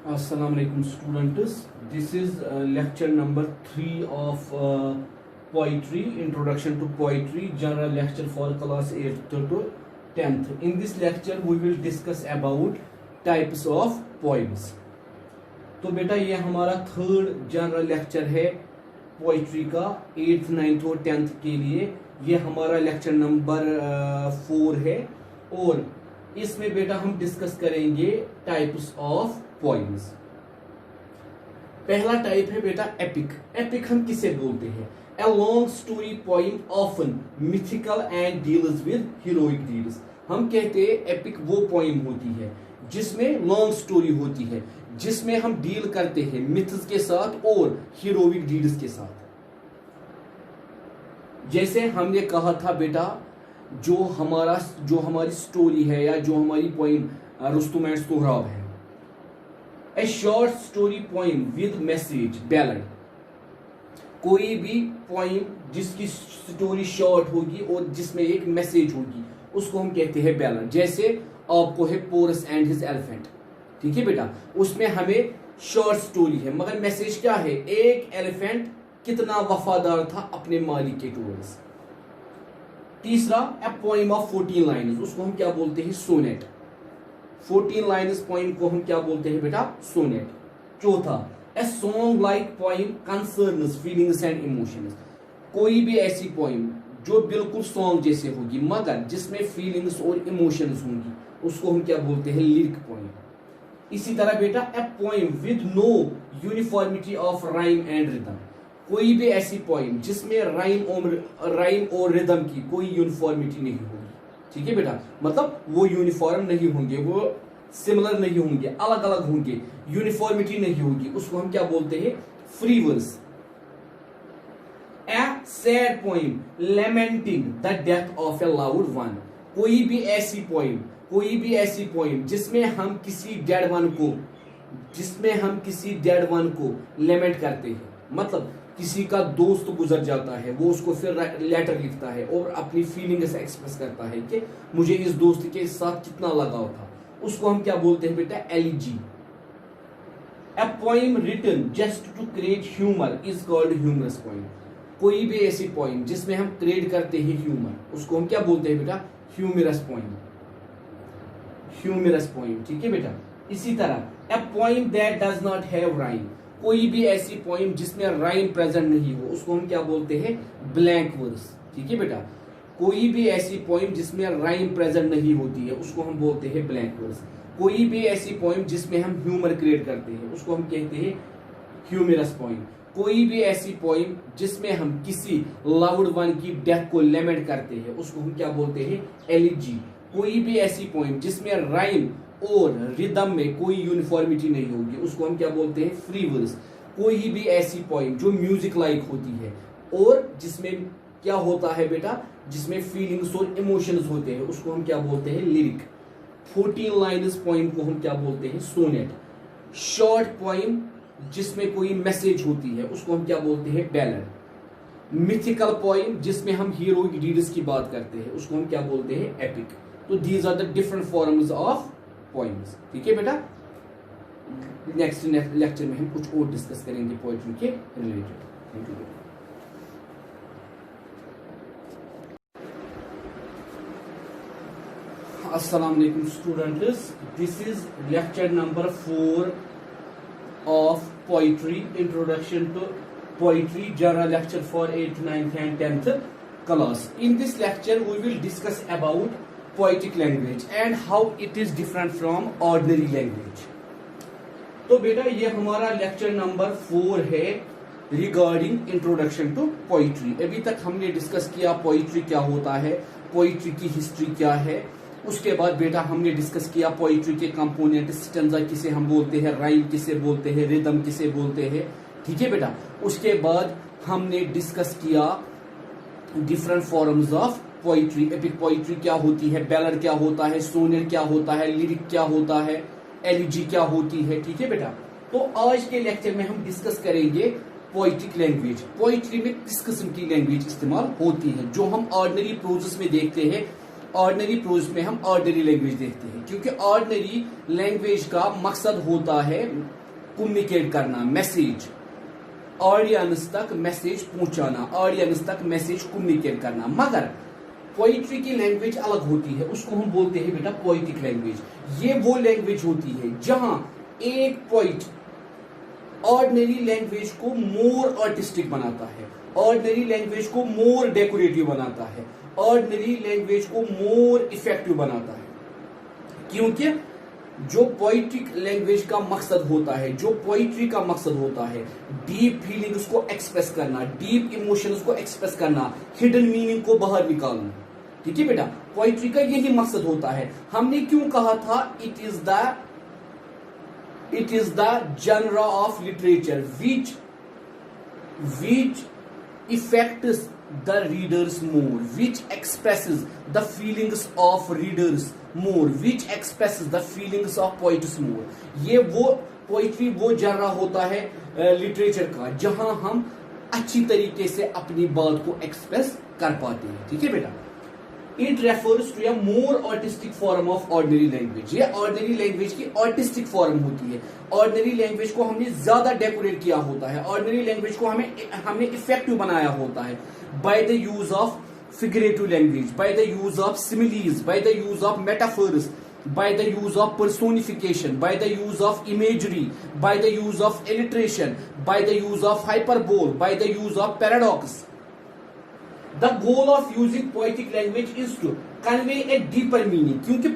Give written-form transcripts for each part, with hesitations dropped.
Assalamu alaikum students. This is lecture number 3 of poetry, introduction to poetry, general lecture for class 8th to 10th. In this lecture we will discuss about types of poems. तो बेटा ये हमारा third general lecture है poetry का 8th 9th और 10th के लिए। ये हमारा लेक्चर नंबर 4 है और इसमें बेटा हम डिस्कस करेंगे टाइप्स ऑफ पोइम्स। पहला टाइप है बेटा एपिक। एपिक हम किसे बोलते हैं? A long story poem often mythical and deals with heroic deeds. हम कहते हैं एपिक वो पोइम होती है जिसमें लॉन्ग स्टोरी होती है, जिसमें हम डील करते हैं मिथ्स के साथ और हीरोइक डीड्स के साथ। जैसे हमने कहा था बेटा, जो हमारी स्टोरी है या जो हमारी पोइम रुस्तुम एंड सोहराब है, ए short story poem with message ballad. कोई भी पोइम जिसकी स्टोरी शॉर्ट होगी और जिसमें एक मैसेज होगी उसको हम कहते हैं बैलड। जैसे आपको है पोरस एंड हिज एलिफेंट, ठीक है बेटा, उसमें हमें शॉर्ट स्टोरी है मगर मैसेज क्या है? एक एलिफेंट कितना वफादार था अपने मालिक के टूवर्ड्स। तीसरा, ए पोइम ऑफ 14 लाइन्स, उसको हम क्या बोलते हैं? सोनेट। 14 लाइन्स पोइम को हम क्या बोलते हैं बेटा? सोनेट। चौथा, a song like poem concerns feelings and emotions. कोई भी ऐसी पोइम जो बिल्कुल सॉन्ग जैसे होगी मगर जिसमें फीलिंग्स और इमोशंस होंगी उसको हम क्या बोलते हैं? Lyric poem. इसी तरह बेटा, a poem with no uniformity of rhyme and rhythm. कोई भी ऐसी पोइम जिसमें राइम और रिदम की कोई यूनिफॉर्मिटी नहीं होगी, ठीक है बेटा, मतलब वो यूनिफॉर्म नहीं होंगे, वो सिमिलर नहीं होंगे, अलग अलग होंगे, यूनिफॉर्मिटी नहीं होगी, उसको हम क्या बोलते हैं? Free verse. A sad poem lamenting the death of a loved one. कोई भी ऐसी पोइम जिसमें हम किसी डेड वन को लेमेंट करते हैं, मतलब किसी का दोस्त गुजर जाता है, वो उसको फिर लेटर लिखता है और अपनी फीलिंग्स एक्सप्रेस करता है कि मुझे इस दोस्त के साथ कितना लगाव था, उसको हम क्या बोलते हैं बेटा? Elegy. A poem written just to create humour is called humorous poem. कोई भी ऐसी पोइम जिसमें हम क्रिएट करते हैं ह्यूमर, उसको हम क्या बोलते हैं बेटा? ह्यूमरस पोइम, ठीक है बेटा। इसी तरह, a poem that does not have rhyme. कोई भी ऐसी पोइम जिसमें राइम प्रेजेंट नहीं हो उसको हम क्या बोलते हैं? ब्लैंक वर्स, ठीक है बेटा। कोई भी ऐसी पोइम जिसमें राइम प्रेजेंट नहीं होती है उसको हम बोलते हैं ब्लैंक वर्स। कोई भी ऐसी पोइम जिसमें हम ह्यूमर क्रिएट करते हैं उसको हम कहते हैं ह्यूमरस पोइम। कोई भी ऐसी पोइम जिसमें हम किसी लव्ड वन की डेथ को लेमेंट करते हैं उसको हम क्या बोलते हैं? एलिजी। कोई भी ऐसी पोइम जिसमें राइम और रिदम में कोई यूनिफॉर्मिटी नहीं होगी उसको हम क्या बोलते हैं? Free verse. कोई भी ऐसी पोइम जो म्यूजिक लाइक होती है और जिसमें क्या होता है बेटा? जिसमें फीलिंग्स और इमोशंस होते हैं उसको हम क्या बोलते हैं? लिरिक। 14 लाइन्स पोइम को हम क्या बोलते हैं? सोनेट। शॉर्ट पोइम जिसमें कोई मैसेज होती है उसको हम क्या बोलते हैं? बैलड। मिथिकल पोइम जिसमें हम हीरोइक डीड्स की बात करते हैं उसको हम क्या बोलते हैं? एपिक। तो these are the different forms of poems, ठीक है बेटा। नेक्स्ट लेक्चर में हम कुछ और डिस्कस करेंगे पोएट्री के रिलेटेड। Thank you. अस्सलाम वालेकुम students, this is lecture number 4 of poetry, introduction to poetry, general lecture for 8th 9th and 10th class. In this lecture we will discuss about poetic language and how it is different from ordinary language. तो बेटा ये हमारा lecture number 4 है regarding introduction to poetry. अभी तक हमने discuss किया poetry क्या होता है, पोइट्री की हिस्ट्री क्या है। उसके बाद बेटा हमने डिस्कस किया पोइट्री के कंपोनेंट, स्टेंजा किसे हम बोलते हैं, राइम किसे बोलते हैं, रिदम किसे बोलते हैं, ठीक है बेटा। उसके बाद हमने डिस्कस किया different forms of poetry. Epic poetry क्या होती है, बैलड क्या होता है, सोनेट क्या होता है, लिरिक क्या होता है, एलिजी क्या होती है, ठीक है बेटा। तो आज के लेक्चर में हम डिस्कस करेंगे पोइट्रिक लैंग्वेज। पोइट्री में किस किस्म की लैंग्वेज इस्तेमाल होती है? जो हम ऑर्डिनरी प्रोसेस में देखते हैं ऑर्डिनरी प्रोज में हम ऑर्डिनरी लैंग्वेज देखते हैं, क्योंकि ऑर्डिनरी लैंग्वेज का मकसद होता है कम्युनिकेट करना, मैसेज ऑडियंस तक मैसेज पहुंचाना, ऑडियंस तक मैसेज कम्युनिकेट करना। मगर पोइट्री की लैंग्वेज अलग होती है, उसको हम बोलते हैं बेटा पोइटिक लैंग्वेज। ये वो लैंग्वेज होती है जहां एक पोइट ऑर्डिनरी लैंग्वेज को मोर आर्टिस्टिक बनाता है, ऑर्डिनरी लैंग्वेज को मोर डेकोरेटिव बनाता है, ऑर्डिनरी लैंग्वेज को मोर इफेक्टिव बनाता है। क्योंकि जो पोइट्रिक लैंग्वेज का मकसद होता है, जो पोइट्री का मकसद होता है, डीप फीलिंग्स को एक्सप्रेस करना, डीप इमोशंस को एक्सप्रेस करना, हिडन मीनिंग को बाहर निकालना। ठीक है बेटा, पोइट्री का यही मकसद होता है। हमने क्यों कहा था it is the genre of literature which affects the readers more, which expresses the feelings of readers more, which expresses the feelings of poets more। ये वो पोइट्री वो जनरा होता है लिटरेचर का जहां हम अच्छी तरीके से अपनी बात को एक्सप्रेस कर पाते हैं। ठीक है बेटा, it refers to a more artistic form of ordinary language. ये ऑर्डिनरी लैंग्वेज की आर्टिस्टिक फॉर्म होती है। ऑर्डिनरी लैंग्वेज को हमने ज्यादा डेकोरेट किया होता है, ऑर्डिनरी लैंग्वेज को हमने इफेक्टिव बनाया होता है by the use of figurative language, bye the use of similes, bye the use of metaphors, by the use of personification, by the use of imagery, by the use of alliteration, by the use of hyperbole, by the use of paradox। The goal of using poetic language is to convey a deeper meaning। क्योंकि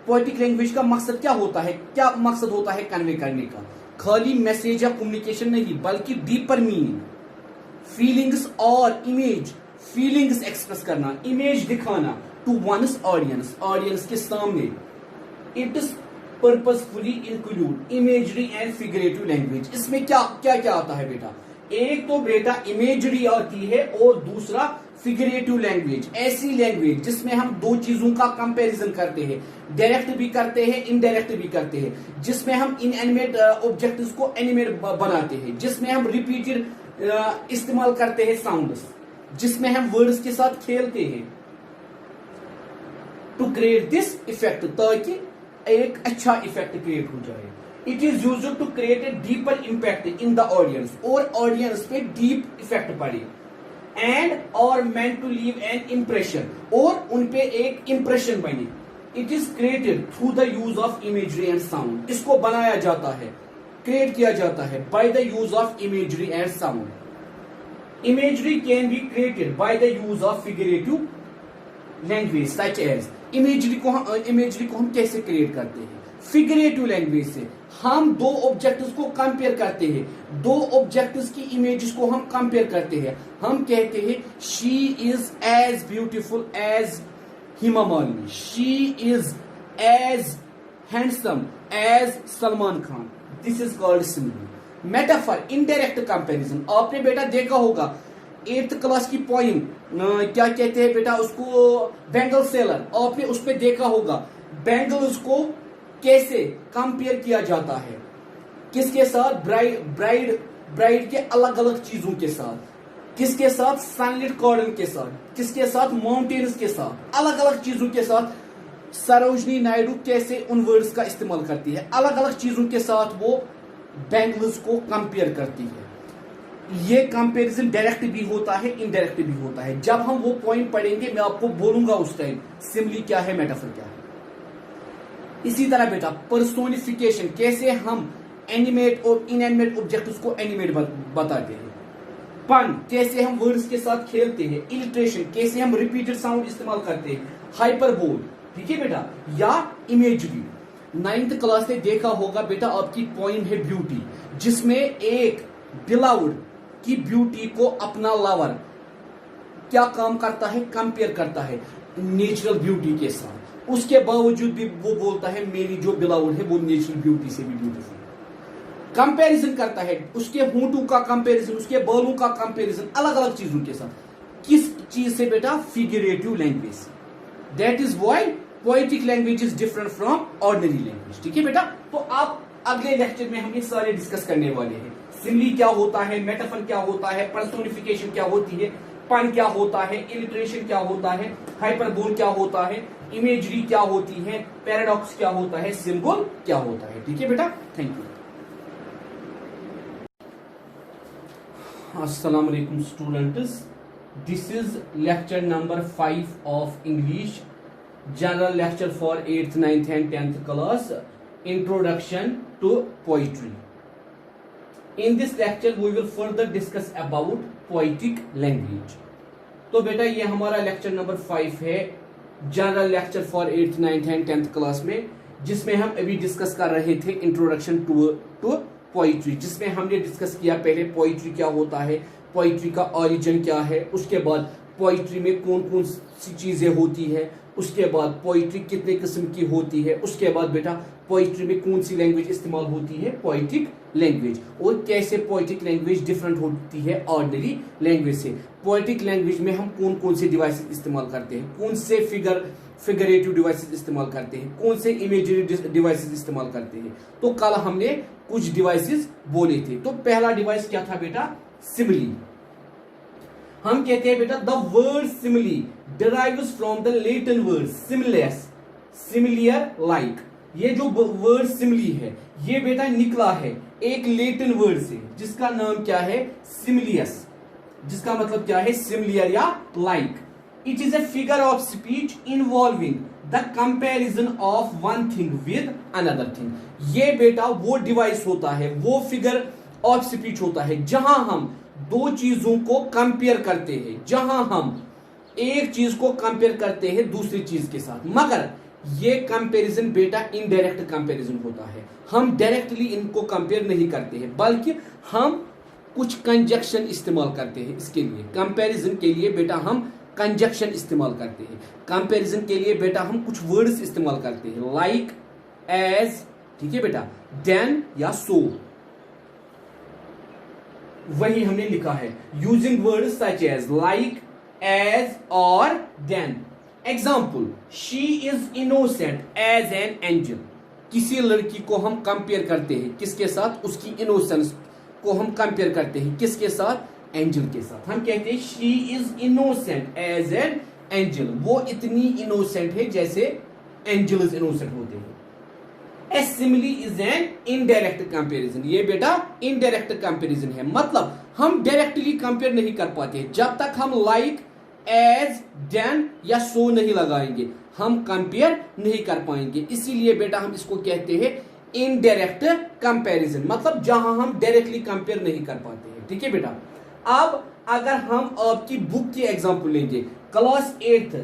poetic language का मकसद क्या होता है, क्या मकसद होता है कन्वे करने का? खाली मैसेज या कम्युनिकेशन नहीं, बल्कि डीपर मीनिंग, फीलिंग्स और इमेज, फीलिंग्स एक्सप्रेस करना, इमेज दिखाना टू वंस ऑडियंस, ऑडियंस के सामने। It is purposefully include imagery and figurative language. इसमें क्या क्या क्या आता है बेटा? एक तो बेटा इमेजरी आती है और दूसरा फिगरेटिव लैंग्वेज, ऐसी लैंग्वेज जिसमें हम दो चीजों का कंपैरिजन करते हैं, डायरेक्ट भी करते हैं, इनडायरेक्ट भी करते हैं, जिसमें हम इनएनिमेट ऑब्जेक्ट्स को एनिमेट बनाते हैं, जिसमें हम रिपीटेड इस्तेमाल करते हैं साउंड्स, जिसमें हम वर्ड्स के साथ खेलते हैं टू क्रिएट दिस इफेक्ट, ताकि एक अच्छा इफेक्ट क्रिएट हो जाए। It is used to create a deeper impact in the audience, और ऑडियंस पे डीप इफेक्ट पड़े, एंड और meant to leave an impression, और उनपे एक इम्प्रेशन बने। It is created through the use of imagery and sound. इसको बनाया जाता है, क्रिएट किया जाता है by the use of imagery and sound. Imagery can be created by the use of figurative language such as. Imagery को हम कैसे क्रिएट करते हैं? फिगरेटिव लैंग्वेज से। हम दो ऑब्जेक्ट्स को कंपेयर करते हैं, दो ऑब्जेक्ट्स की इमेजेस को हम कंपेयर करते हैं। हम कहते हैं she is as beautiful as Hema Malini, she is as handsome as Salman Khan. This is called simile. Metaphor, indirect comparison. आपने बेटा देखा होगा 8th क्लास की पोइम, क्या कहते हैं बेटा उसको, बैंगल सेलर। आपने उस पर देखा होगा बैंगल्स को कैसे कंपेयर किया जाता है, किसके साथ? ब्राइड के अलग अलग चीजों के साथ, किसके साथ? सनलिट कॉर्डन के साथ, किसके साथ? माउंटेन्स के साथ, अलग अलग चीजों के साथ। सरोजनी नायडू कैसे उन वर्ड्स का इस्तेमाल करती है, अलग अलग चीजों के साथ वो बैंगल्स को कंपेयर करती है। ये कंपैरिजन डायरेक्ट भी होता है, इनडायरेक्ट भी होता है। जब हम वो पॉइंट पढ़ेंगे मैं आपको बोलूंगा उस टाइम सिमिली क्या है, मेटाफर क्या है। इसी तरह बेटा पर्सोनिफिकेशन, कैसे हम एनिमेट और इनएनिमेट ऑब्जेक्ट्स को एनिमेट बताते हैं। पन, कैसे हम वर्ड्स के साथ खेलते हैं। इलिट्रेशन, कैसे हम रिपीटेड साउंड इस्तेमाल करते हैं। हाइपरबोल, ठीक है बेटा, या इमेजरी। 9th क्लास में देखा होगा बेटा आपकी पॉइंट है ब्यूटी, जिसमें एक बिलाउड की ब्यूटी को अपना लवर क्या काम करता है, कंपेयर करता है नेचुरल ब्यूटी के साथ। उसके बावजूद भी वो बोलता है मेरी जो बिलाउड है वो नेचुरल ब्यूटी से भी ब्यूटीफुल। कंपैरिजन करता है, उसके होंठों का कंपैरिजन, उसके बालों का कंपैरिजन अलग अलग चीजों के साथ। किस चीज से बेटा? Figurative language. That is why poetic language is different from ordinary language. ठीक है बेटा, तो आप अगले लेक्चर में हम ये सारे डिस्कस करने वाले हैं। सिमिली क्या होता है, मेटाफर क्या होता है, पर्सोनिफिकेशन क्या होती है, पन क्या होता है, इलिट्रेशन क्या होता है, हाइपरबोल क्या होता है, इमेजरी क्या होती है, पैराडॉक्स क्या होता है, सिंबल क्या होता है। ठीक है बेटा, थैंक यू। अस्सलाम वालेकुम students, this is lecture number 5 of English, general lecture for 8th 9th and 10th class, introduction to poetry. In this lecture we will further discuss about poetic language. तो बेटा ये हमारा लेक्चर नंबर 5 है, general lecture for 8th 9th and 10th class में, जिसमें हम अभी discuss कर रहे थे इंट्रोडक्शन टू पोइट्री, जिसमें हमने डिस्कस किया पहले पोइट्री क्या होता है, पोइट्री का ओरिजिन क्या है, उसके बाद पोइट्री में कौन कौन सी चीजें होती है, उसके बाद पोइट्री कितने किस्म की होती है, उसके बाद बेटा पोइट्री में कौन सी लैंग्वेज इस्तेमाल होती है, पोइटिक लैंग्वेज, और कैसे पोइटिक लैंग्वेज डिफरेंट होती है ऑर्डिनरी लैंग्वेज से। पोइटिक लैंग्वेज में हम कौन कौन से डिवाइसेस इस्तेमाल करते हैं, कौन से फिगरेटिव डिवाइसेस इस्तेमाल करते हैं, कौन से इमेजरी डिवाइसेस इस्तेमाल करते हैं। तो कल हमने कुछ डिवाइसेस बोले थे। तो पहला डिवाइस क्या था बेटा, सिमिली। हम कहते हैं बेटा the word simile derives from the Latin word similis, similar, like. ये जो वर्ड सिमिली है ये बेटा निकला है एक लैटिन वर्ड से, जिसका नाम क्या है, सिमिलियस, जिसका मतलब क्या है, सिमिलियर या like. It is a figure of speech involving the comparison of one thing with another thing. ये बेटा वो डिवाइस होता है, वो फिगर ऑफ स्पीच होता है जहां हम दो चीजों को कंपेयर करते हैं, जहां हम एक चीज को कंपेयर करते हैं दूसरी चीज के साथ, मगर ये कंपैरिजन बेटा इनडायरेक्ट कंपैरिजन होता है। हम डायरेक्टली इनको कंपेयर नहीं करते हैं, बल्कि हम कुछ कंजक्शन इस्तेमाल करते हैं। इसके लिए कंपैरिजन के लिए बेटा हम कंजक्शन इस्तेमाल करते हैं, कंपैरिजन के लिए बेटा हम कुछ वर्ड्स इस्तेमाल करते हैं, लाइक, एज, ठीक है बेटा, देन या सो। वही हमने लिखा है, using words such as like, as और then. Example, she is innocent as an angel. किसी लड़की को हम कंपेयर करते हैं किसके साथ, उसकी इनोसेंस को हम कंपेयर करते हैं किसके साथ, एंजल के साथ। हम कहते हैं she is innocent as an angel, वो इतनी इनोसेंट है जैसे एंजल्स इनोसेंट होते हैं। A simile is an indirect comparison, ये बेटा इनडायरेक्ट कंपैरिजन है, मतलब हम डायरेक्टली कंपेयर नहीं कर पाते। जब तक हम लाइक, एज, देन या सो नहीं लगाएंगे हम कंपेयर नहीं कर पाएंगे। इसीलिए बेटा हम इसको कहते हैं इनडायरेक्ट कंपैरिजन, मतलब जहां हम डायरेक्टली कंपेयर नहीं कर पाते हैं। ठीक है बेटा, अब अगर हम आपकी बुक की एग्जांपल लेंगे, क्लास 8th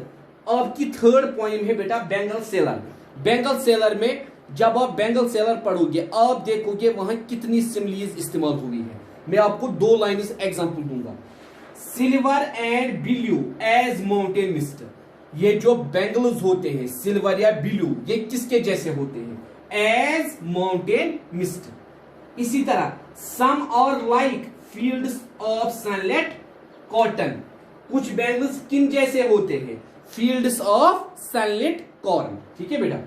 आपकी 3rd पोएम है बेटा बेंगल सेलर। बेंगल सेलर में जब आप बेंगल सेलर पढ़ोगे आप देखोगे वहां कितनी सिमिलीज इस्तेमाल हुई है। मैं आपको 2 लाइन्स एग्जांपल दूंगा, silver and blue as mountain mist. ये जो बेंगल्स होते हैं सिल्वर या ब्लू, ये किसके जैसे होते हैं, एज माउंटेन मिस्ट। इसी तरह सम और like fields of sunlight cotton, कुछ बेंगल्स किन जैसे होते हैं, फील्ड्स ऑफ सनलाइट कॉर्न। ठीक है बेटा,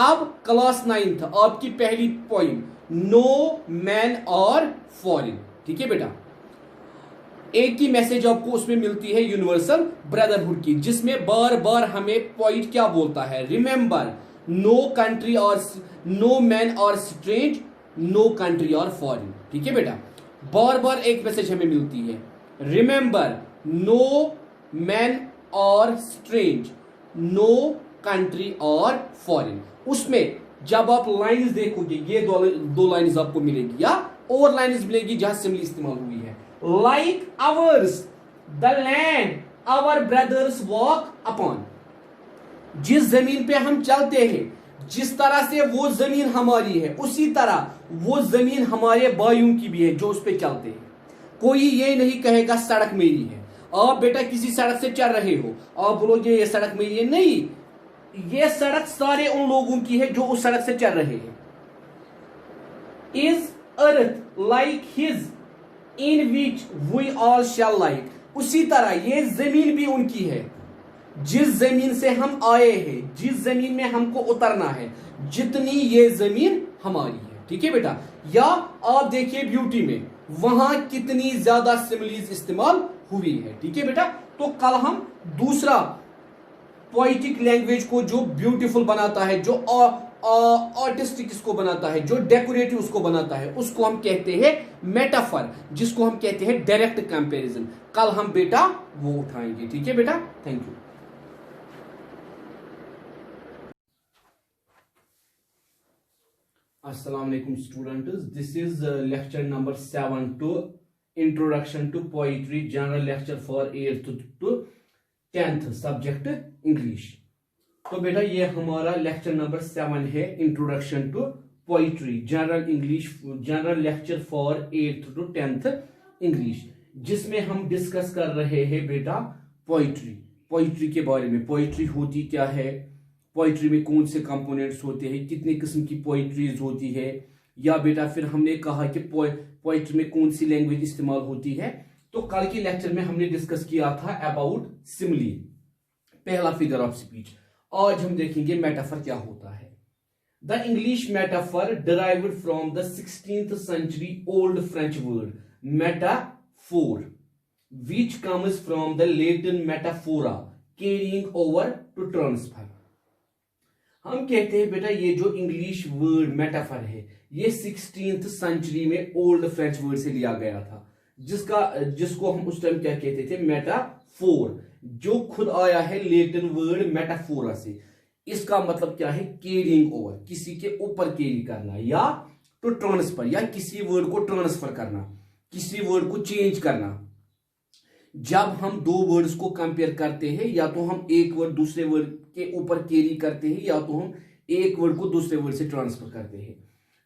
अब क्लास 9th आपकी पहली पोइम नो मैन और फॉरेन। ठीक है बेटा, एक ही मैसेज आपको उसमें मिलती है यूनिवर्सल ब्रदरहुड की, जिसमें बार बार हमें पॉइंट क्या बोलता है, रिमेंबर नो कंट्री और नो मैन और स्ट्रेंज, नो कंट्री और फॉरेन। ठीक है बेटा, बार बार एक मैसेज हमें मिलती है, रिमेंबर नो मैन और स्ट्रेंज, नो कंट्री और फॉरेन। उसमें जब आप लाइन्स देखोगे ये दो लाइन्स आपको मिलेगी या और लाइन्स मिलेगी जहां सिमिली इस्तेमाल हुई है, like ours the land our brothers walk upon. जिस जमीन पे हम चलते हैं, जिस तरह से वो जमीन हमारी है उसी तरह वो जमीन हमारे भाइयों की भी है जो उस पे चलते हैं। कोई ये नहीं कहेगा सड़क मेरी है। आप बेटा किसी सड़क से चल रहे हो, आप बोलोगे ये सड़क मेरी है, नहीं, ये सड़क सारे उन लोगों की है जो उस सड़क से चल रहे हैं। Is earth like his in which we all shall like. उसी तरह ये जमीन भी उनकी है जिस जमीन से हम आए हैं, जिस जमीन में हमको उतरना है, जितनी ये जमीन हमारी है। ठीक है बेटा, या आप देखिए ब्यूटी में वहां कितनी ज्यादा सिमिलीज इस्तेमाल हुई है। ठीक है बेटा, तो कल हम दूसरा पोइटिक लैंग्वेज को जो ब्यूटीफुल बनाता है, जो आर्टिस्टिक इसको बनाता है, जो डेकोरेटिव उसको बनाता है, उसको हम कहते हैं मेटाफर, जिसको हम कहते हैं डायरेक्ट कंपैरिजन। कल हम बेटा वो उठाएंगे। ठीक है बेटा, थैंक यू। अस्सलाम वालेकुम students, this is lecture number 7 to introduction to poetry, general lecture for 8th to 10th subject English. तो बेटा ये हमारा लेक्चर नंबर 7 है, introduction to poetry, general English, general lecture for 8th to 10th English, जिसमें हम discuss कर रहे हैं बेटा पोइट्री के बारे में। पोइट्री होती क्या है, पोइट्री में कौन से कंपोनेंट्स होते हैं, कितने किस्म की पोइट्रीज होती है, या बेटा फिर हमने कहा कि पोइट्री में कौन सी लैंग्वेज इस्तेमाल होती है। तो कल के लेक्चर में हमने डिस्कस किया था अबाउट सिमिली, पहला फिगर ऑफ स्पीच। आज हम देखेंगे मेटाफर क्या होता है। The English metaphor derived from the 16th century old French word metaphor, which comes from the Latin metaphora, carrying over to transfer। हम कहते हैं बेटा ये जो इंग्लिश वर्ड मेटाफर है ये 16th century में ओल्ड फ्रेंच वर्ड से लिया गया था, जिसको हम उस टाइम क्या कहते थे, मेटाफोर, जो खुद आया है लेटिन वर्ड मेटाफोरा से। इसका मतलब क्या है, कैरिंग ओवर, किसी के ऊपर कैरी करना, या टू ट्रांसफर, या किसी वर्ड को ट्रांसफर करना, किसी वर्ड को चेंज करना। जब हम दो वर्ड्स को कंपेयर करते हैं, या तो हम एक वर्ड दूसरे वर्ड के ऊपर कैरी करते हैं, या तो हम एक वर्ड को दूसरे वर्ड से ट्रांसफर करते हैं।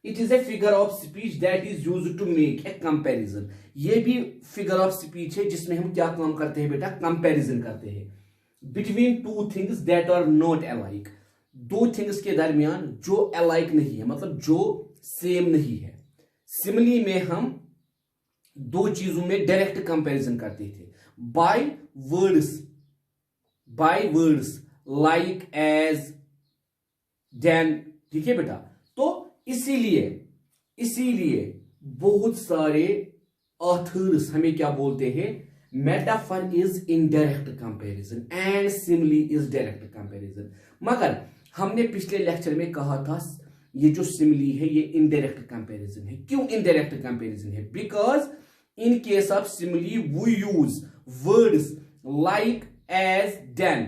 It is a figure of speech that is used to make a comparison. ये भी फिगर ऑफ स्पीच है जिसमें हम क्या काम करते हैं बेटा, कंपैरिजन करते हैं between two things that are not alike, दो थिंग्स के दरमियान जो अलाइक नहीं है, मतलब जो सेम नहीं है। सिमिली में हम दो चीजों में डायरेक्ट कंपैरिजन करते थे by words like as then. ठीक है बेटा, तो इसीलिए बहुत सारे ऑथर्स हमें क्या बोलते हैं, metaphor is indirect comparison and simile is direct comparison. मगर हमने पिछले लेक्चर में कहा था ये जो सिमिली है ये इनडायरेक्ट कंपैरिजन है। क्यों इनडायरेक्ट कंपैरिजन है? Because in case of simile we use words like as then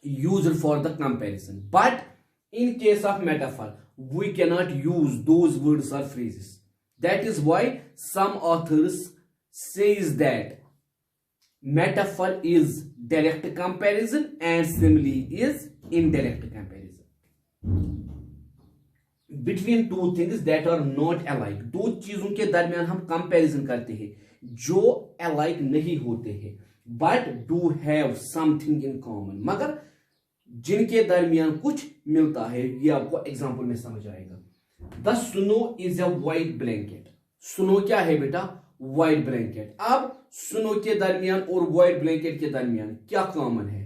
used for the comparison, but in case of metaphor we cannot use those words or phrases. That is why some authors says that metaphor is direct comparison and simile is indirect comparison between two things that are not alike। दो चीजों के दरमियान हम comparison करते हैं जो alike नहीं होते हैं but do have something in common, मगर जिनके दरमियान कुछ मिलता है। ये आपको एग्जांपल में समझ आएगा। The snow is a white blanket. Snow क्या है बेटा, वाइट ब्लैंकेट। अब स्नो के दरमियान और वाइट ब्लैंकेट के दरमियान क्या कॉमन है?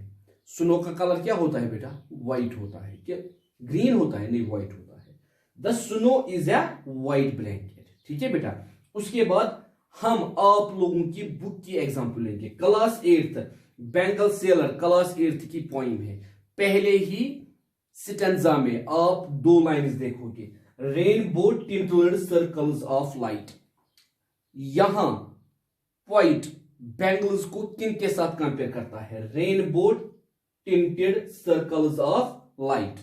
स्नो का कलर क्या होता है बेटा, वाइट होता है। क्या ग्रीन होता है? नहीं, वाइट होता है। The snow is a white blanket. ठीक है बेटा, उसके बाद हम आप लोगों की बुक की एग्जांपल लेंगे। Class 8th Bengal seller class 8th की पोइम है। पहले ही स्टेंजा में आप दो लाइन्स देखोगे, rainbow tinted circles of light. यहां पॉइंट बैंगल्स को किन के साथ कंपेयर करता है? Rainbow tinted circles of light,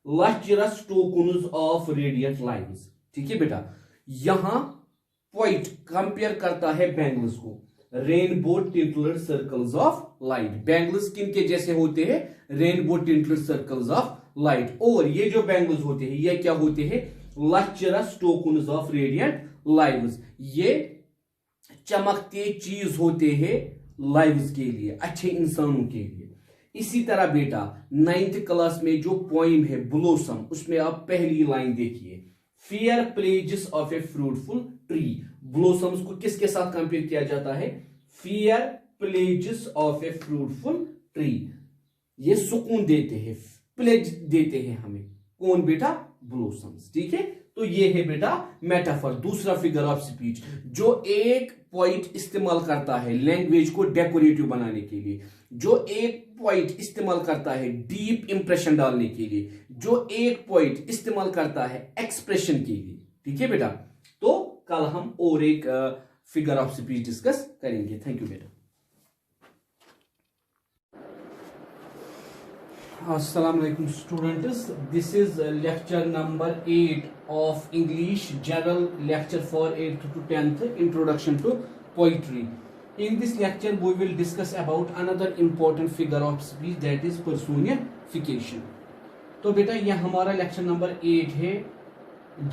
lustrous tokens of radiant lines. ठीक है बेटा, यहां पॉइंट कंपेयर करता है बैंगल्स को, rainbow tinted circles of light. Bangles किन के जैसे होते हैं? Rainbow tinted circles of light. और ये जो बैंगल्स होते हैं ये क्या होते हैं? Lustrous tokens of radiant lives. ये चमकते चीज होते हैं लाइव्स के लिए, अच्छे इंसानों के लिए। इसी तरह बेटा 9th क्लास में जो पोइम है ब्लोसम, उसमें आप पहली लाइन देखिए, fair pledges of a fruitful tree. Blossoms को किसके साथ कंपेयर किया जाता है? Fair pledges of a fruitful tree. ये सुकून देते हैं, प्लेज देते हैं हमें, कौन बेटा? ब्लोसम्स। ठीक है, तो ये है बेटा मेटाफर, दूसरा फिगर ऑफ स्पीच, जो एक पॉइंट इस्तेमाल करता है लैंग्वेज को डेकोरेटिव बनाने के लिए, जो एक पॉइंट इस्तेमाल करता है डीप इंप्रेशन डालने के लिए, जो एक पॉइंट इस्तेमाल करता है एक्सप्रेशन के लिए। ठीक है बेटा, तो कल हम और एक फिगर ऑफ स्पीच डिस्कस करेंगे। थैंक यू बेटा। Assalamu alaikum students, this is lecture number 8 of English general lecture for 8th to 10th introduction to poetry. In this lecture we will discuss about another important figure of speech, that is personification. तो बेटा ये हमारा lecture number 8 है,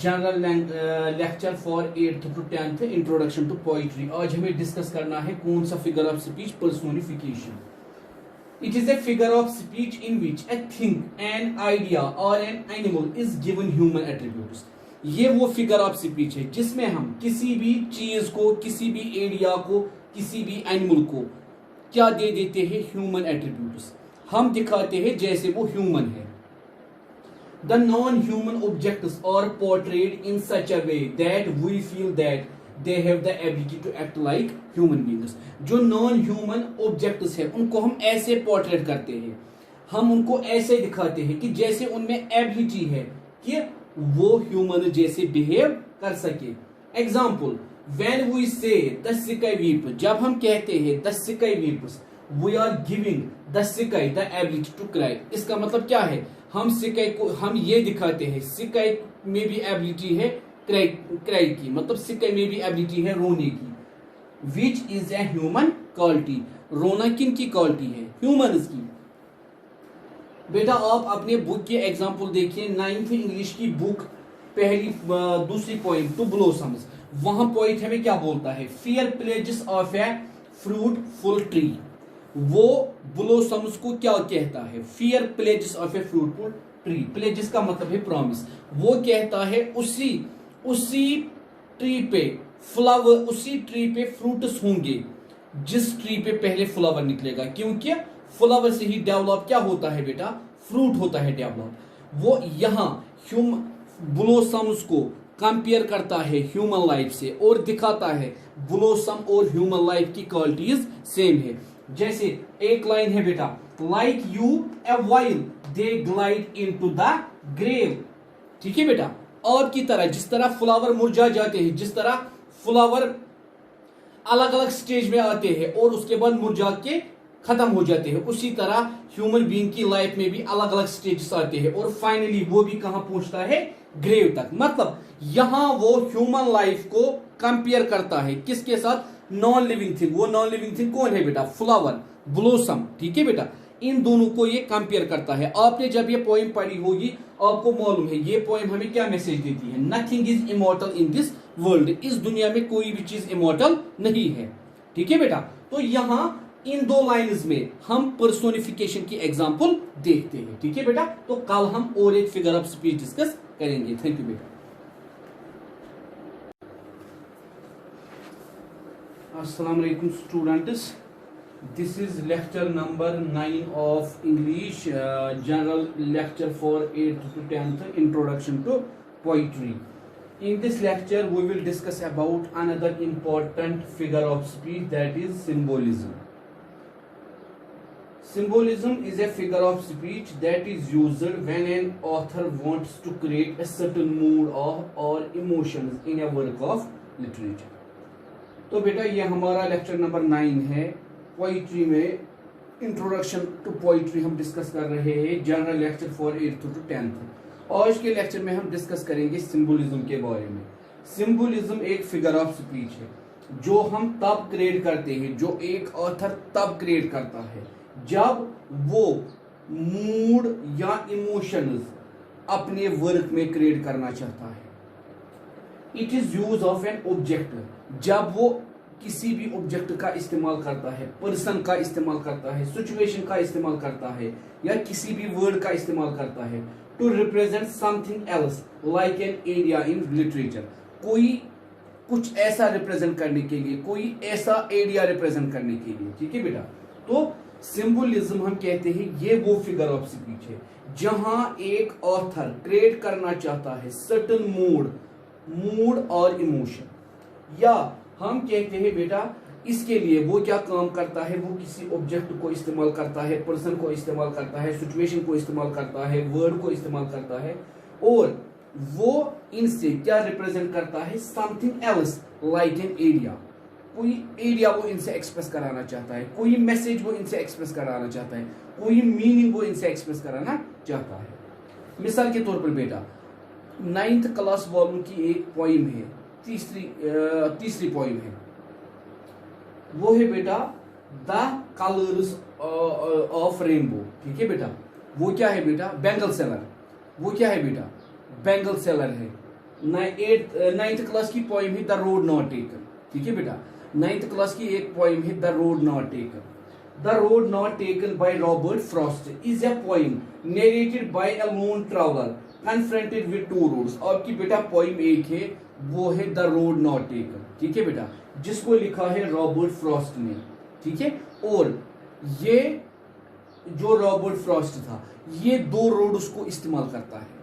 general lecture for 8th to 10th introduction to poetry. आज हमें discuss करना है कौन सा figure of speech? Personification. It is a figure of speech in which a thing, an idea or an animal is given human attributes. ये वो figure of speech है जिसमें हम किसी भी चीज को, किसी भी एरिया को, किसी भी एनिमल को क्या दे देते हैं? Human attributes. हम दिखाते हैं जैसे वो ह्यूमन है। The non-human objects are portrayed in such a way that we feel that they have the ability to act like human beings. जो नॉन ह्यूमन ऑब्जेक्ट्स है उनको हम ऐसे पोर्ट्रेट करते हैं, हम उनको ऐसे दिखाते हैं कि जैसे उनमें एबिलिटी है कि वो ह्यूमन जैसे बिहेव कर सके। Example, when we say the sky weep, जब हम कहते हैं the sky weeps, we are giving the sky the ability to cry. इसका मतलब क्या है? हम स्काई को हम ये दिखाते हैं स्काई में भी एबिलिटी है क्राई की, मतलब स्काई में भी एबिलिटी है रोने की। Which is a human quality. रोना किन की क्वालिटी है? ह्यूमंस की। बेटा आप अपने बुक के एग्जांपल देखिए, 9th इंग्लिश की बुक पहली दूसरी पॉइंट टू ब्लोसम्स, वहां पॉइंट हमें क्या बोलता है? Fear pledges of a fruitful tree. वो ब्लोसम्स को क्या कहता है? Fear pledges of a fruitful tree. Pledges का मतलब है प्रॉमिस। वो कहता है उसी ट्री पे फ्लावर, उसी ट्री पे फ्रूट्स होंगे जिस ट्री पे पहले फ्लावर निकलेगा, क्योंकि फ्लावर से ही डेवलप क्या होता है बेटा? फ्रूट होता है डेवलप। वो यहाँ ब्लोसम्स को कंपेयर करता है ह्यूमन लाइफ से और दिखाता है ब्लोसम और ह्यूमन लाइफ की क्वालिटीज सेम है। जैसे एक लाइन है बेटा, like you a while they glide into the grave. ठीक है बेटा, आपकी तरह, जिस तरह फ्लावर मुरझा जाते हैं, जिस तरह फ्लावर अलग अलग स्टेज में आते हैं और उसके बाद मुरझा के खत्म हो जाते हैं, उसी तरह ह्यूमन बीइंग की लाइफ में भी अलग अलग स्टेजेस आते हैं और फाइनली वो भी कहां पहुंचता है? ग्रेव तक। मतलब यहां वो ह्यूमन लाइफ को कंपेयर करता है किसके साथ? Non living thing. वो नॉन लिविंग थिंग कौन है बेटा? Flower, blossom. ठीक है बेटा, इन दोनों को ये कंपेयर करता है। आपने जब ये पोएम पढ़ी होगी आपको मालूम है ये पोएम हमें क्या मैसेज देती है? Nothing is immortal in this world. इस दुनिया में कोई भी चीज इमॉर्टल नहीं है। ठीक है बेटा, तो यहां इन दो लाइन्स में हम पर्सोनिफिकेशन की एग्जांपल देखते हैं। ठीक है बेटा, तो कल हम और एक फिगर ऑफ स्पीच डिस्कस करेंगे। थैंक यू बेटा। अस्सलाम वालेकुम students, this is lecture number 9 of English general lecture for 8th to 10th introduction to poetry. In this lecture we will discuss about another important figure of speech, that is symbolism. Symbolism is a figure of speech that is used when an author wants to create a certain mood or emotions in a work of literature. तो बेटा ये हमारा lecture number 9 है। Poetry में introduction to poetry हम discuss कर रहे हैं, general lecture for 8th to 10th। आज के लेक्चर में हम डिस्कस करेंगे सिंबोलिज्म के बारे में। सिंबोलिज्म एक फिगर ऑफ स्पीच है जो हम तब क्रिएट करते हैं, जो एक ऑथर तब क्रिएट करता है जब वो मूड या इमोशंस अपने वर्क में क्रिएट करना चाहता है। It is use of an object, जब वो किसी भी ऑब्जेक्ट का इस्तेमाल करता है, पर्सन का इस्तेमाल करता है, सिचुएशन का इस्तेमाल करता है या किसी भी वर्ड का इस्तेमाल करता है to represent something else like an area in literature. कोई कुछ ऐसा रिप्रेजेंट करने के लिए, कोई ऐसा एरिया रिप्रेजेंट करने के लिए। ठीक है बेटा, तो सिंबलिज्म हम कहते हैं ये वो फिगर ऑफ स्पीच है जहां एक ऑथर क्रिएट करना चाहता है सर्टेन मूड और इमोशन, या हम कहते हैं बेटा इसके लिए वो क्या काम करता है, वो किसी ऑब्जेक्ट को इस्तेमाल करता है, पर्सन को इस्तेमाल करता है, सिचुएशन को इस्तेमाल करता है, वर्ड को इस्तेमाल करता है, और वो इनसे क्या रिप्रेजेंट करता है, something else like an area. कोई एरिया वो इनसे एक्सप्रेस कराना चाहता है, कोई मैसेज वो इनसे एक्सप्रेस कराना चाहता है, कोई मीनिंग वो इनसे एक्सप्रेस कराना चाहता है। मिसाल के तौर पर बेटा 9th क्लास वालों की एक पोइम है, तीसरी पोइम है, वो है बेटा द कलर्स ऑफ रेनबो। ठीक है बेटा, वो क्या है बेटा, बैंगल सेलर। वो क्या है बेटा, बैंगल सेलर है। 9th क्लास की पोइम है द रोड नॉट टेकन। ठीक है बेटा, 9th क्लास की एक पोइम है the road not taken. The road not taken by Robert Frost is a poem narrated by a lone traveller confronted with two roads. आपकी बेटा पोइम एक है, वो है द रोड नॉट टेकन। ठीक है बेटा, जिसको लिखा है रॉबर्ट फ्रॉस्ट ने। ठीक है, और ये जो रॉबर्ट फ्रॉस्ट था ये दो रोड्स को इस्तेमाल करता है।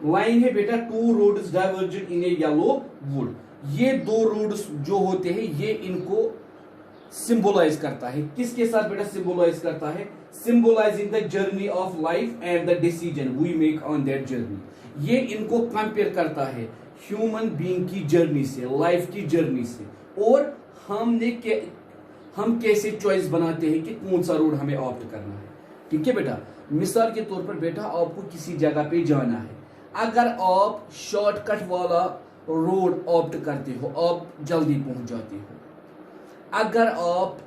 लाइन है बेटा two roads divergent in a yellow would. ये दो रोड्स जो होते हैं ये इनको सिंबलाइज करता है। किसके साथ बेटा सिंबलाइज करता है, symbolising the journey of life and the decision we make on that journey. ये इनको कंपेयर करता है ह्यूमन बीइंग की जर्नी से, लाइफ की जर्नी से, और हम कैसे चॉइस बनाते हैं कि कौन सा रोड हमें ऑप्ट करना है। ठीक है बेटा, मिसाल के तौर पर बेटा आपको किसी जगह पे जाना है, अगर आप शॉर्टकट वाला रोड ऑप्ट करते हो आप जल्दी पहुंच जाते हो। अगर आप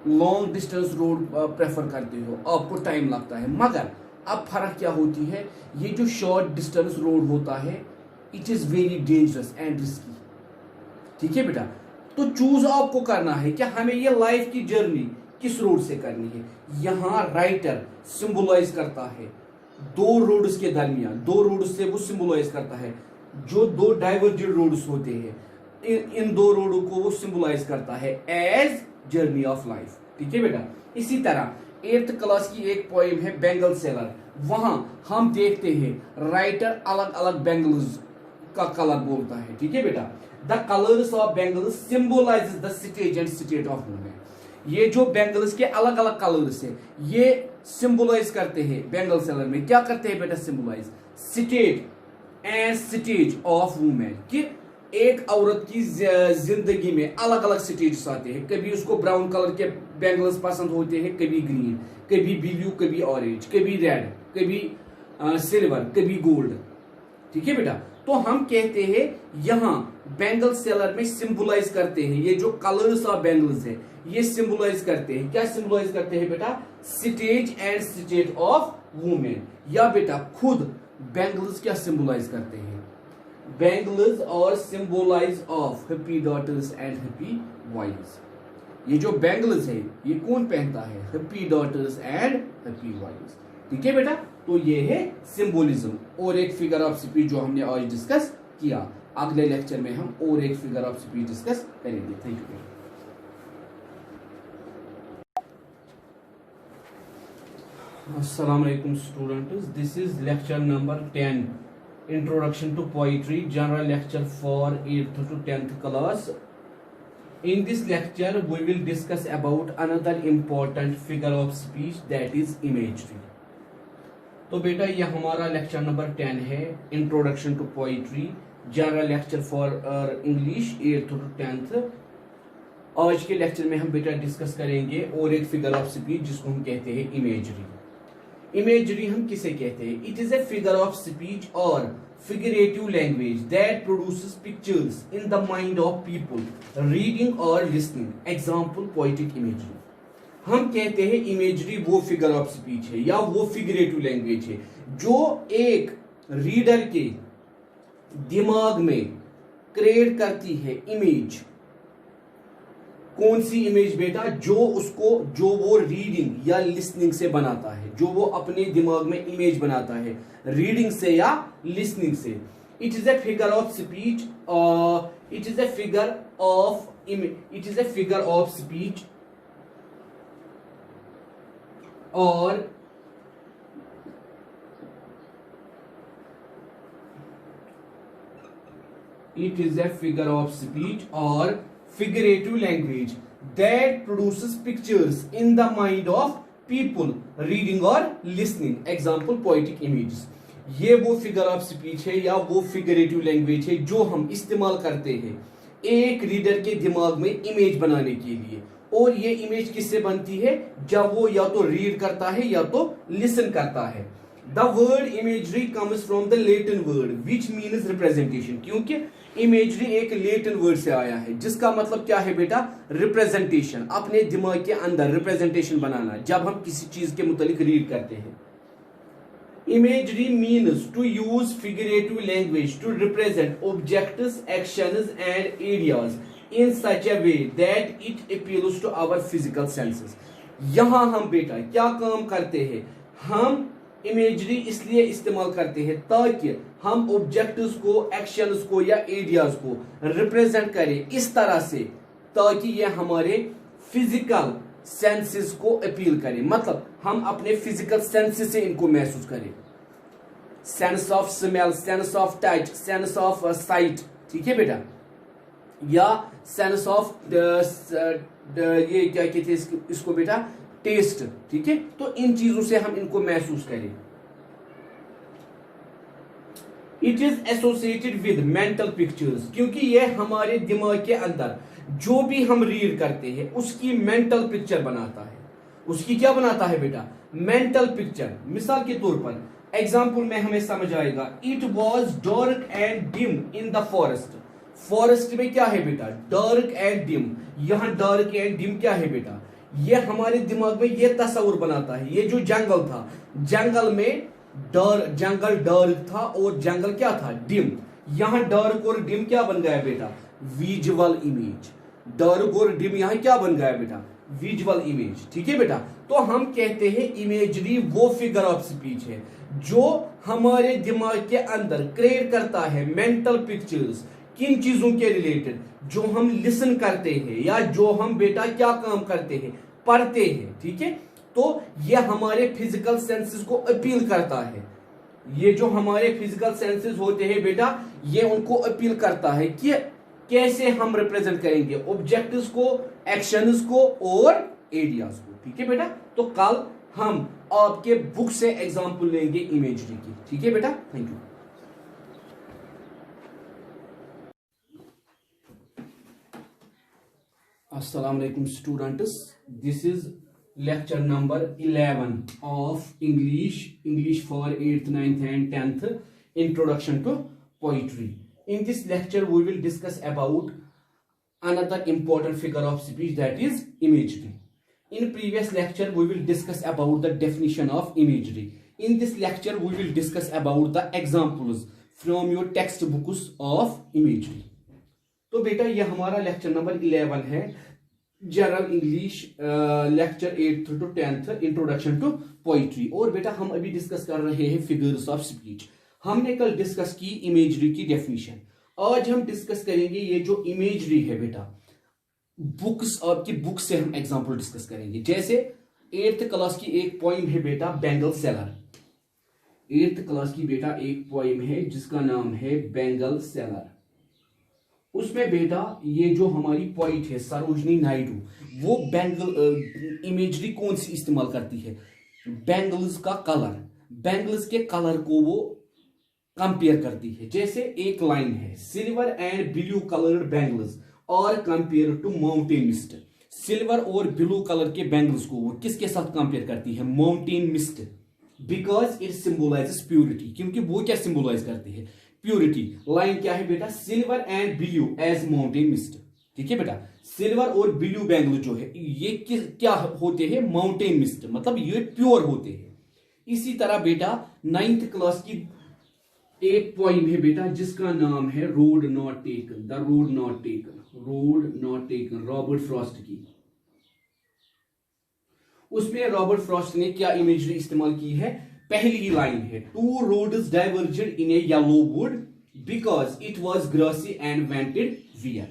लॉन्ग डिस्टेंस रोड प्रेफर करते हो आपको टाइम लगता है। मगर अब फर्क क्या होती है, ये जो शॉर्ट डिस्टेंस रोड होता है it is very dangerous and risky. ठीक है बेटा, तो चूज आपको करना है कि हमें ये लाइफ की जर्नी किस रोड से करनी है। यहां राइटर सिंबलाइज करता है दो रोड्स के दरमियान, दो रोड्स से वो सिंबलाइज करता है जो दो डाइवर्जेंट रोड्स होते हैं, इन दो रोडों को वो सिंबलाइज करता है एज जर्नी ऑफ लाइफ। ठीक है बेटा, इसी तरह 8th क्लास की एक पोएम है बेंगल सेलर। वहां हम देखते हैं राइटर अलग अलग बेंगल्स का कलर बोलता है। ठीक है बेटा, the colours of bangles symbolises the stage and state of movement. ये जो बेंगल्स के अलग अलग कलर्स है ये सिंबलाइज करते हैं। बेंगल सेलर में क्या करते हैं बेटा, symbolise state and stage of women, कि एक औरत की जिंदगी में अलग अलग स्टेज आते हैं। कभी उसको ब्राउन कलर के बैंगल्स पसंद होते हैं, कभी ग्रीन, कभी ब्लू, कभी ऑरेंज, कभी रेड, कभी सिल्वर, कभी गोल्ड। ठीक है बेटा, तो हम कहते हैं यहाँ बैंगल सेलर में सिंबलाइज करते हैं, ये जो कलर्स ऑफ बैंगल्स है ये सिंबलाइज करते हैं। क्या सिंबलाइज करते हैं बेटा, stage and state of women. या बेटा खुद बैंगल्स क्या सिंबलाइज करते हैं, बैंगल्स और symbolise of happy daughters and happy wifes. ये जो बैंगल्स है ये कौन पहनता है, happy daughters and happy wifes. ठीक है बेटा, तो ये है सिंबोलिज्म और एक फिगर ऑफ स्पीच जो हमने आज डिस्कस किया। अगले लेक्चर में हम और एक फिगर ऑफ स्पीच डिस्कस करेंगे। Thank you. Assalamu alaikum students, this is lecture number 10, introduction to poetry, general lecture for 8th to 10th class. In this lecture we will discuss about another important figure of speech, that is imagery. तो बेटा ये हमारा lecture number 10 है, introduction to poetry, general lecture for English 8th to 10th। आज के lecture में हम बेटा डिस्कस करेंगे और एक फिगर ऑफ स्पीच जिसको हम कहते हैं इमेजरी। इमेजरी हम किसे कहते हैं, it is a figure of speech और figurative language that produces pictures in the mind of people reading or listening. Example, poetic imagery. हम कहते हैं इमेजरी वो फिगर ऑफ स्पीच है या वो फिगरेटिव लैंग्वेज है जो एक रीडर के दिमाग में क्रिएट करती है इमेज। कौन सी इमेज बेटा, जो वो रीडिंग या लिसनिंग से बनाता है, जो वो अपने दिमाग में इमेज बनाता है रीडिंग से या लिसनिंग से। It is a figure of speech, it is a figure of speech और it is a figure of speech or figurative language that produces pictures in the mind of people reading or listening. Example, poetic images. ये वो figure of speech है या वो figurative language है जो हम इस्तेमाल करते हैं एक रीडर के दिमाग में इमेज बनाने के लिए, और ये इमेज किससे बनती है? जब वो या तो रीड करता है या तो लिसन करता है। The word imagery comes from the Latin word which means representation, क्योंकि इमेजरी एक लैटिन वर्ड से आया है जिसका मतलब क्या है बेटा? रिप्रेजेंटेशन, अपने दिमाग के अंदर रिप्रेजेंटेशन बनाना जब हम किसी चीज के मुतालिक रीड करते हैं। Imagery means to use figurative language to represent objects, actions and ideas in such a way that it appeals to our physical senses। यहां हम बेटा क्या काम करते हैं? हम इमेजरी इसलिए इस्तेमाल करते हैं ताकि हम ऑब्जेक्ट्स को, एक्शंस को या आइडियाज को रिप्रेजेंट करें इस तरह से ताकि ये हमारे फिजिकल सेंसेस को अपील करें, मतलब हम अपने फिजिकल सेंसेस से इनको महसूस करें। Sense of smell, sense of touch, sense of site, ठीक है बेटा, या सेंस ऑफ ये क्या कहते हैं इसको बेटा? टेस्ट, ठीक है। तो इन चीजों से हम इनको महसूस करें। It is associated with mental pictures, क्योंकि ये हमारे दिमाग के अंदर जो भी हम रीड करते हैं उसकी मेंटल पिक्चर बनाता है। उसकी क्या बनाता है बेटा? Mental picture. मिसाल के तौर पर एग्जाम्पल में हमें समझ आएगा, it was dark and dim in the forest. Forest में क्या है बेटा? Dark and dim. यहां डार्क एंड डिम क्या है बेटा? ये हमारे दिमाग में ये तस्वीर बनाता है। ये जो जंगल था, जंगल में जंगल डार्क था और जंगल क्या था? डिम। यहां डार्क और डिम क्या बन गया बेटा? Visual image. डार्क और डिम यहां क्या बन गया बेटा? विजुअल इमेज, ठीक है बेटा। तो हम कहते हैं इमेजरी वो फिगर ऑफ स्पीच है जो हमारे दिमाग के अंदर क्रिएट करता है मेंटल पिक्चर्स। किन चीजों के रिलेटेड? जो हम लिसन करते हैं या जो हम बेटा क्या काम करते हैं? पढ़ते हैं, ठीक है। तो ये हमारे फिजिकल सेंसेस को अपील करता है। ये जो हमारे फिजिकल सेंसेस होते हैं बेटा, ये उनको अपील करता है कि कैसे हम रिप्रेजेंट करेंगे ऑब्जेक्ट्स को, एक्शंस को और आइडियाज को, ठीक है बेटा। तो कल हम आपके बुक से एग्जांपल लेंगे इमेजरी की, ठीक है बेटा। Thank you. Assalamu alaikum students, this is lecture number 11 of English for 8th, 9th and 10th, Introduction to Poetry. In this lecture we will discuss about another important figure of speech, that is imagery. In previous lecture we will discuss about the definition of imagery. In this lecture we will discuss about the examples from your textbooks of imagery. तो बेटा ये हमारा lecture number 11 है, general English lecture 8th to 10th, introduction to poetry. और बेटा हम अभी discuss कर रहे हैं फिगर्स ऑफ स्पीच। हमने कल डिस्कस की इमेजरी की डेफिनेशन। आज हम डिस्कस करेंगे ये जो इमेजरी है बेटा, बुक्स, आपकी बुक से हम एग्जांपल डिस्कस करेंगे। जैसे 8th क्लास की एक पोइम है बेटा, बेंगल सेलर। 8th क्लास की बेटा एक पोइम है जिसका नाम है बेंगल सेलर। उसमें बेटा ये जो हमारी पोइट है सरोजनी नायडू, वो बैंगल इमेजरी कौन सी इस्तेमाल करती है? बैंगल्स का कलर, बैंगल्स के कलर को वो कंपेयर करती है। जैसे एक लाइन है, silver and blue coloured bangles और compare to mountain mist. Silver और ब्लू कलर के बैंगल्स को वो किसके साथ कंपेयर करती है? Mountain mist, because it symbolises purity, क्योंकि वो क्या सिंबलाइज करती है? प्योरिटी। लाइन क्या है बेटा? Silver and blue as mountain mist, ठीक है बेटा। सिल्वर और ब्लू बैंगल जो है ये क्या होते हैं? माउंटेन मिस्ट, मतलब ये प्योर होते हैं। इसी तरह बेटा 9th क्लास की एक पोइम है बेटा जिसका नाम है road not taken, the road not taken, road not taken, Robert Frost की। उसमें रॉबर्ट फ्रॉस्ट ने क्या इमेजरी इस्तेमाल की है? पहली लाइन है, two roads diverged in a yellow wood because it was grassy and wanted wear.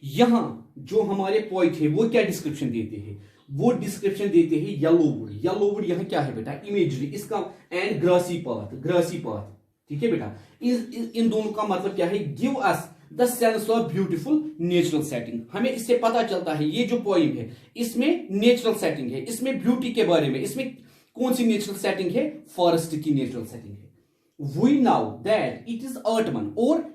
यहां जो हमारे पोइट है वो क्या डिस्क्रिप्शन देते हैं? वो डिस्क्रिप्शन देते हैं येलो वुड। येलो वुड यहाँ क्या है बेटा, इमेजरी, इसका and grassy path, grassy path, ठीक है बेटा। इन दोनों का मतलब क्या है, give us the sense of beautiful natural setting. हमें इससे पता चलता है ये जो पोइम है इसमें नेचुरल सेटिंग है, इसमें ब्यूटी के बारे में, इसमें कौन सी नेचुरल सेटिंग है, फॉरेस्ट की नेचुरल सेटिंग है। We now that it is autumn, और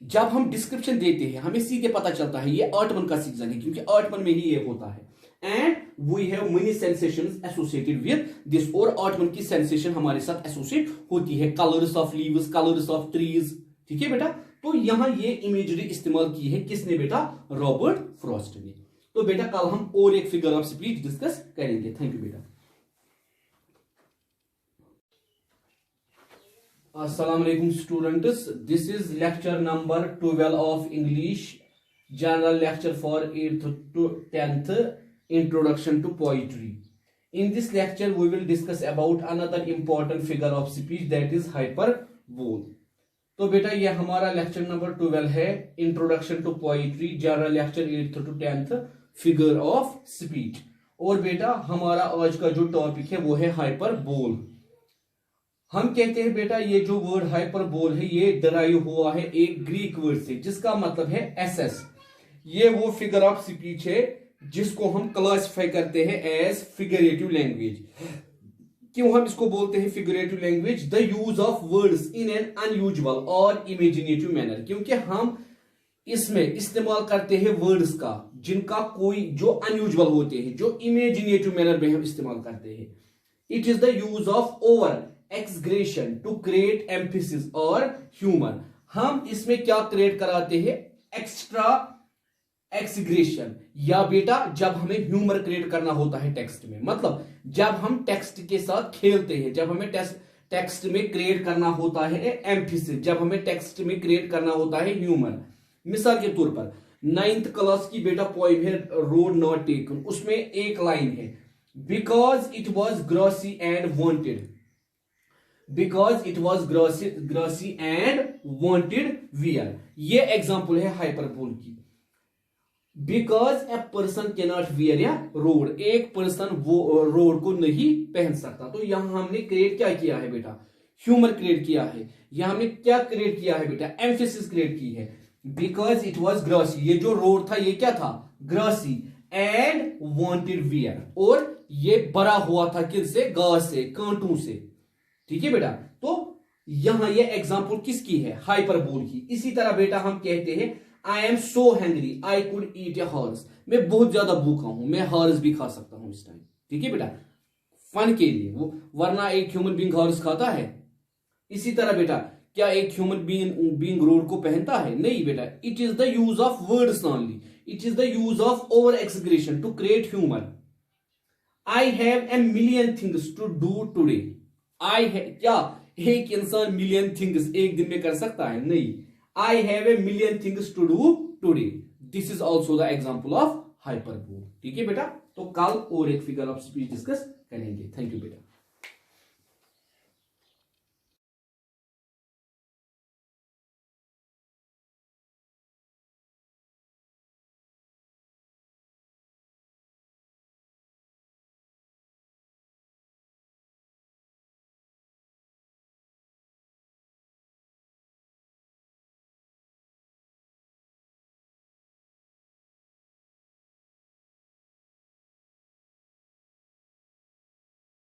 जब हम डिस्क्रिप्शन देते हैं हमें सीधे पता चलता है ये ऑटमन का सीजन है, क्योंकि ऑटमन में ही ये होता है। And we have many sensations associated with this, और ऑटमन की सेंसेशन हमारे साथ एसोसिएट होती है, colours of leaves, colours of trees, ठीक है बेटा। तो यहां ये इमेजरी इस्तेमाल की है किसने बेटा, रॉबर्ट फ्रॉस्ट ने। तो बेटा कल हम और एक फिगर ऑफ स्पीच डिस्कस करेंगे। थैंक यू बेटा। Assalamu alaikum students, this is lecture number 12 of English, general lecture for 8th to 10th, introduction to poetry. In this lecture we will discuss about another important figure of speech, that is hyperbole. तो बेटा ये हमारा lecture number 12 है, introduction to poetry, general lecture 8th to 10th, figure of speech. और बेटा हमारा आज का जो टॉपिक है वो है हाइपरबोल। हम कहते हैं बेटा ये जो वर्ड हाइपरबोल है ये डराइव हुआ है एक ग्रीक वर्ड से जिसका मतलब है एसएस। ये वो फिगर ऑफ स्पीच है जिसको हम क्लासिफाई करते हैं एज फिगरेटिव लैंग्वेज। क्यों हम इसको बोलते हैं figurative language, the use of words in an unusual और इमेजिनेटिव मैनर, क्योंकि हम इसमें इस्तेमाल करते हैं वर्ड्स का जिनका कोई जो अनयूजुअल होते हैं, जो इमेजिनेटिव मैनर में हम इस्तेमाल करते हैं। It is the use of over exaggeration to create emphasis और ह्यूमर। हम इसमें क्या क्रिएट कराते हैं, एक्स्ट्रा एक्सग्रेशन, या बेटा जब हमें ह्यूमर क्रिएट करना होता है टेक्स्ट में, मतलब जब हम टेक्स्ट के साथ खेलते हैं, जब हमें टेक्स्ट में क्रिएट करना होता है एम्फेसिस, जब हमें टेक्स्ट में क्रिएट करना होता है ह्यूमर। मिसाल के तौर पर 9th क्लास की बेटा पोइम है रोड नॉट टेकन, उसमें एक लाइन है, because it was glossy and wanted, because it was grassy and wanted wear। ये एग्जांपल है हाइपरबोल की। because a person cannot wear a road, एक पर्सन वो रोड को नहीं पहन सकता। तो यहां हमने क्रिएट क्या किया है बेटा, ह्यूमर क्रिएट किया है। यहां हमने क्या क्रिएट किया है बेटा, एम्फेसिस क्रिएट की है। because it was grassy, ये जो रोड था ये क्या था, grassy and wanted wear, और ये भरा हुआ था किससे, घास से, कांटों से, ठीक है बेटा। तो यहां ये एग्जांपल किसकी है, हाइपरबोल की। इसी तरह बेटा हम कहते हैं I am so hangry I could eat a horse, मैं बहुत ज्यादा भूखा हूं, मैं हॉर्स भी खा सकता हूं इस टाइम, ठीक है बेटा, फन के लिए वो, वरना एक ह्यूमन बीइंग हॉर्स खाता है। इसी तरह बेटा क्या एक ह्यूमन बीइंग रोड को पहनता है, नहीं बेटा। It is the use of words only, it is the use of over exaggeration to create humour. I have a million things to do today, I है क्या एक इंसान मिलियन थिंग्स एक दिन में कर सकता है, नहीं। I have a million things to do today, this is also the example of hyperbole, ठीक है बेटा। तो कल और एक फिगर ऑफ स्पीच डिस्कस करेंगे। थैंक यू बेटा।